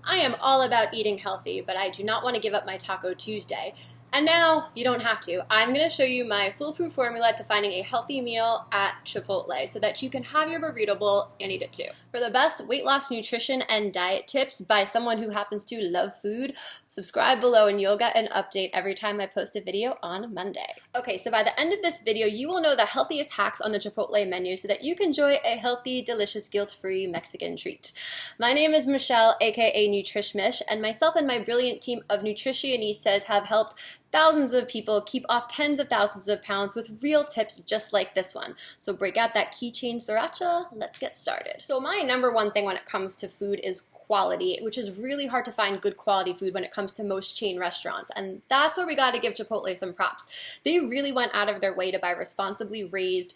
I am all about eating healthy, but I do not want to give up my Taco Tuesday. And now, you don't have to. I'm going to show you my foolproof formula to finding a healthy meal at Chipotle so that you can have your burrito bowl and eat it too. For the best weight loss nutrition and diet tips by someone who happens to love food, subscribe below and you'll get an update every time I post a video on Monday. Okay, so by the end of this video, you will know the healthiest hacks on the Chipotle menu so that you can enjoy a healthy, delicious, guilt-free Mexican treat. My name is Michelle, aka Nutrishmish, and myself and my brilliant team of nutritionistas have helped thousands of people keep off tens of thousands of pounds with real tips just like this one. So break out that keychain sriracha, let's get started. So my number one thing when it comes to food is quality, which is really hard to find good quality food when it comes to most chain restaurants. And that's where we got to give Chipotle some props. They really went out of their way to buy responsibly raised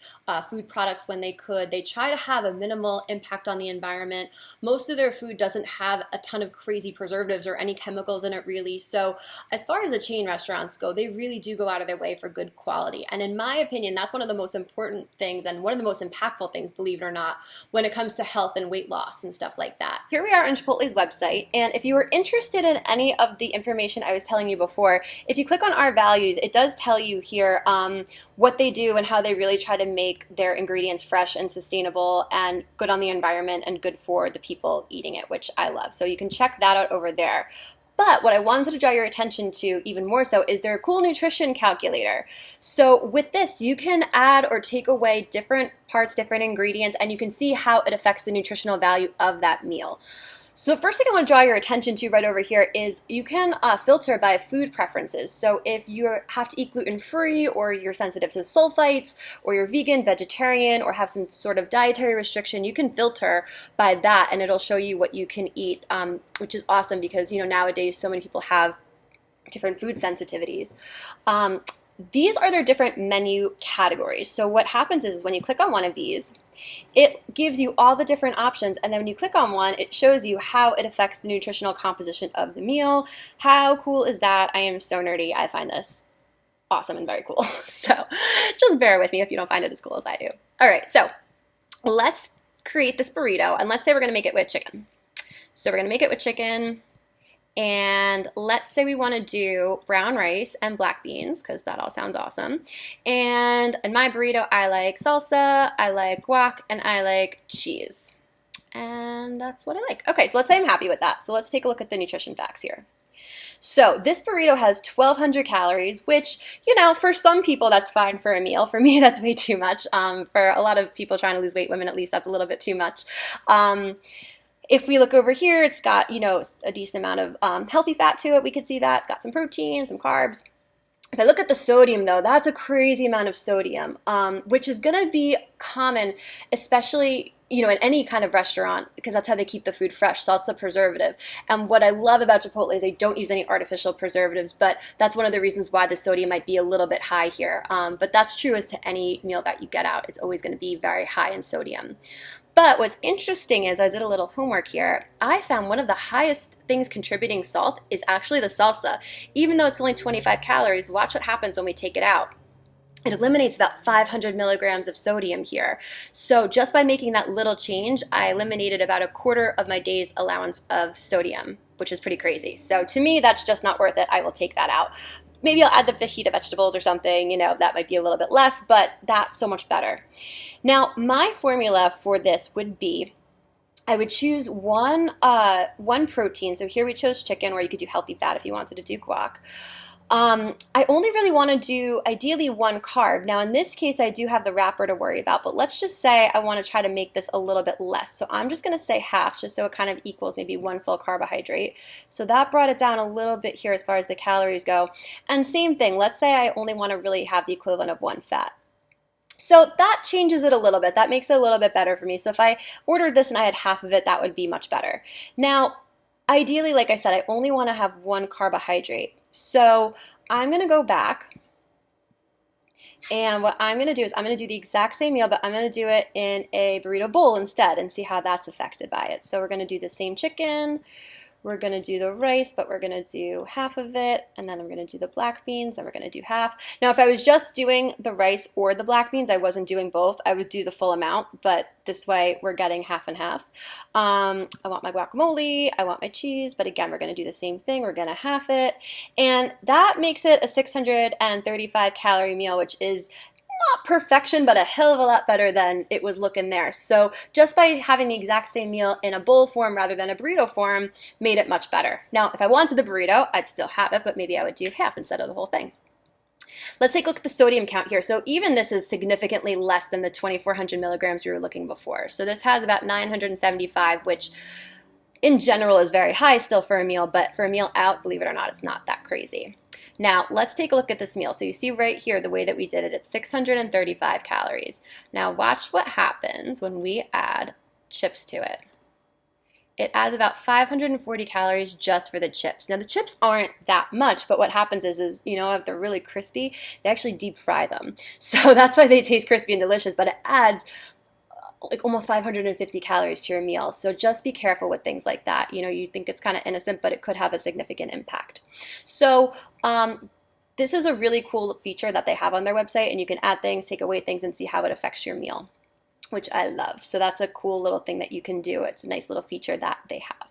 food products when they could. They try to have a minimal impact on the environment. Most of their food doesn't have a ton of crazy preservatives or any chemicals in it really. So as far as the chain restaurants go, they really do go out of their way for good quality. And in my opinion, that's one of the most important things and one of the most impactful things, believe it or not, when it comes to health and weight loss and stuff like that. Here we are on Chipotle's website, and if you were interested in any of the information I was telling you before, if you click on our values, it does tell you here what they do and how they really try to make their ingredients fresh and sustainable and good on the environment and good for the people eating it, which I love. So you can check that out over there. But what I wanted to draw your attention to even more so is their cool nutrition calculator. So with this, you can add or take away different parts, different ingredients, and you can see how it affects the nutritional value of that meal. So the first thing I want to draw your attention to right over here is you can filter by food preferences. So if you have to eat gluten-free, or you're sensitive to sulfites, or you're vegan, vegetarian, or have some sort of dietary restriction, you can filter by that and it'll show you what you can eat, which is awesome because, you know, nowadays so many people have different food sensitivities. These are their different menu categories. So what happens is when you click on one of these, it gives you all the different options, and then when you click on one, it shows you how it affects the nutritional composition of the meal. How cool is that? I am so nerdy. I find this awesome and very cool. So just bear with me if you don't find it as cool as I do. All right, so let's create this burrito, and let's say we're gonna make it with chicken. So we're gonna make it with chicken. And let's say we want to do brown rice and black beans, because that all sounds awesome. And in my burrito, I like salsa, I like guac, and I like cheese. And that's what I like. Okay, so let's say I'm happy with that. So let's take a look at the nutrition facts here. So this burrito has 1,200 calories, which, you know, for some people that's fine for a meal. For me, that's way too much. For a lot of people trying to lose weight, women at least, that's a little bit too much. If we look over here, it's got, you know, a decent amount of healthy fat to it. We could see that. It's got some protein, some carbs. If I look at the sodium, though, that's a crazy amount of sodium, which is going to be common, especially, you know, in any kind of restaurant, because that's how they keep the food fresh. Salt's a preservative. And what I love about Chipotle is they don't use any artificial preservatives, but that's one of the reasons why the sodium might be a little bit high here. But that's true as to any meal that you get out. It's always going to be very high in sodium. But what's interesting is I did a little homework here. I found one of the highest things contributing salt is actually the salsa. Even though it's only 25 calories, watch what happens when we take it out. It eliminates about 500 milligrams of sodium here. So just by making that little change, I eliminated about a quarter of my day's allowance of sodium, which is pretty crazy. So to me, that's just not worth it. I will take that out. Maybe I'll add the fajita vegetables or something, you know, that might be a little bit less, but that's so much better. Now, my formula for this would be, I would choose one protein. So here we chose chicken, or you could do healthy fat if you wanted to do guac. I only really want to do ideally one carb. Now in this case I do have the wrapper to worry about, but let's just say I want to try to make this a little bit less. So I'm just going to say half, just so it kind of equals maybe one full carbohydrate. So that brought it down a little bit here as far as the calories go. And same thing, let's say I only want to really have the equivalent of one fat. So that changes it a little bit. That makes it a little bit better for me. So if I ordered this and I had half of it, that would be much better. Now, ideally, like I said, I only want to have one carbohydrate. So I'm going to go back, and what I'm going to do is I'm going to do the exact same meal, but I'm going to do it in a burrito bowl instead and see how that's affected by it. So we're going to do the same chicken, We're gonna do the rice, but we're gonna do half of it, and then I'm gonna do the black beans, and we're gonna do half. Now, if I was just doing the rice or the black beans, I wasn't doing both, I would do the full amount, but this way we're getting half and half. I want my guacamole, I want my cheese, but again, we're gonna do the same thing, we're gonna half it, and that makes it a 635 calorie meal, which is not perfection, but a hell of a lot better than it was looking there. So just by having the exact same meal in a bowl form rather than a burrito form made it much better. Now, if I wanted the burrito, I'd still have it, but maybe I would do half instead of the whole thing. Let's take a look at the sodium count here. So even this is significantly less than the 2,400 milligrams we were looking before. So this has about 975, which in general is very high still for a meal, but for a meal out, believe it or not, it's not that crazy. Now, let's take a look at this meal. So you see right here, the way that we did it, it's 635 calories. Now watch what happens when we add chips to it. It adds about 540 calories just for the chips. Now the chips aren't that much, but what happens is you know, if they're really crispy, they actually deep fry them. So that's why they taste crispy and delicious, but it adds like almost 550 calories to your meal. So just be careful with things like that. You know, you think it's kind of innocent, but it could have a significant impact. So this is a really cool feature that they have on their website, and you can add things, take away things, and see how it affects your meal, which I love. So that's a cool little thing that you can do. It's a nice little feature that they have.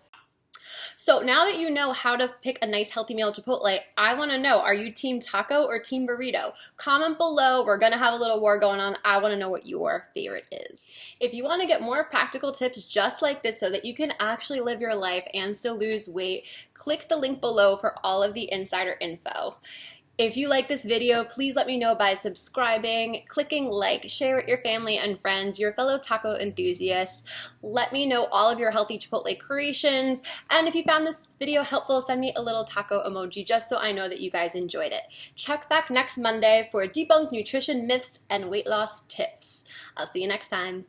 So now that you know how to pick a nice healthy meal at Chipotle, I want to know, are you team taco or team burrito? Comment below. We're going to have a little war going on. I want to know what your favorite is. If you want to get more practical tips just like this so that you can actually live your life and still lose weight, click the link below for all of the insider info. If you like this video, please let me know by subscribing, clicking like, share with your family and friends, your fellow taco enthusiasts. Let me know all of your healthy Chipotle creations. And if you found this video helpful, send me a little taco emoji just so I know that you guys enjoyed it. Check back next Monday for debunked nutrition myths and weight loss tips. I'll see you next time.